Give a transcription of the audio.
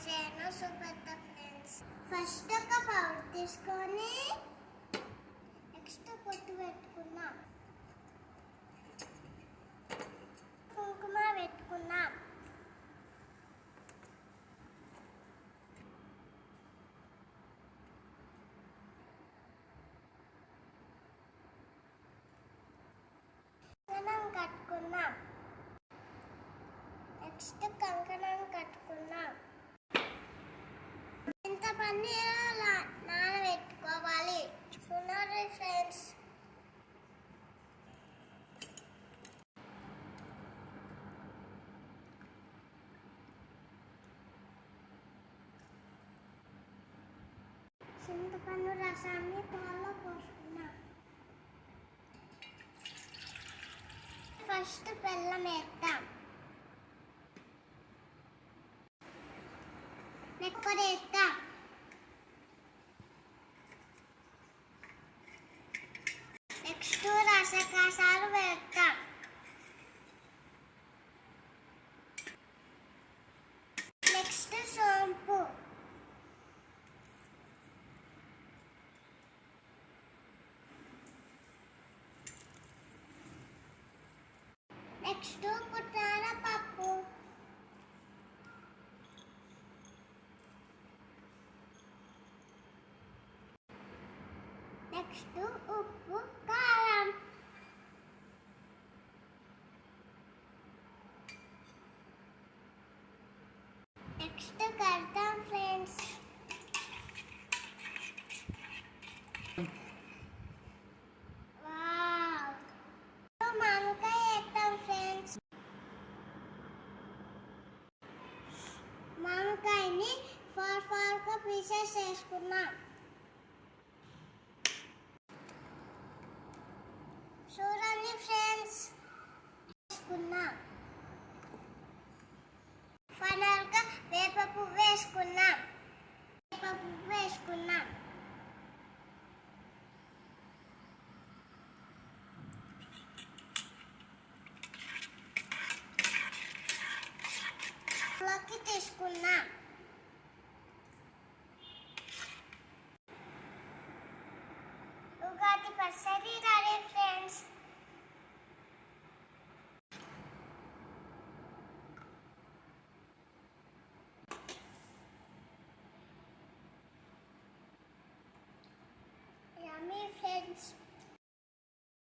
చేయను సుపెత్త friends. First ఒక powder తీసుకొని నెక్స్ట్ పొట్టు పెట్టుకున్నాం, కుంకుమ పెట్టుకున్నాం, కంకణం కట్టుకున్నాం, నెక్స్ట్ కంకణం కట్టుకున్నాం. చింతపండు నానబెట్టుకోవాలి. చూడండి ఫ్రెండ్స్, చింతపండు రసాన్ని పాలలో పోసుకున్నాం. ఫస్ట్ బెల్లం వేద్దాం, నెక్కొర వేద్దాం, నెక్స్ట్ రసకాసాలు వేద్దాం, నెక్స్ట్ సోంపు, నెక్స్ట్ పుట్నాల పప్పు, నెక్స్ట్ ఉప్పు కారం, నెక్స్ట్ కడతాం ఫ్రెండ్స్. వావ్, మామిడికాయ వేద్దాం ఫ్రెండ్స్. మామిడికాయని 4 పీసెస్ వేసుకున్నాం. చూడండి ఫ్రెండ్స్, వేసుకున్నాం. ఫైనల్గా వేప పువ్వు వేసుకున్నాం, లోకి తీసుకున్నాం. ఉగాది పచ్చడి రెడీ ఫ్రెండ్స్. Yummy friends.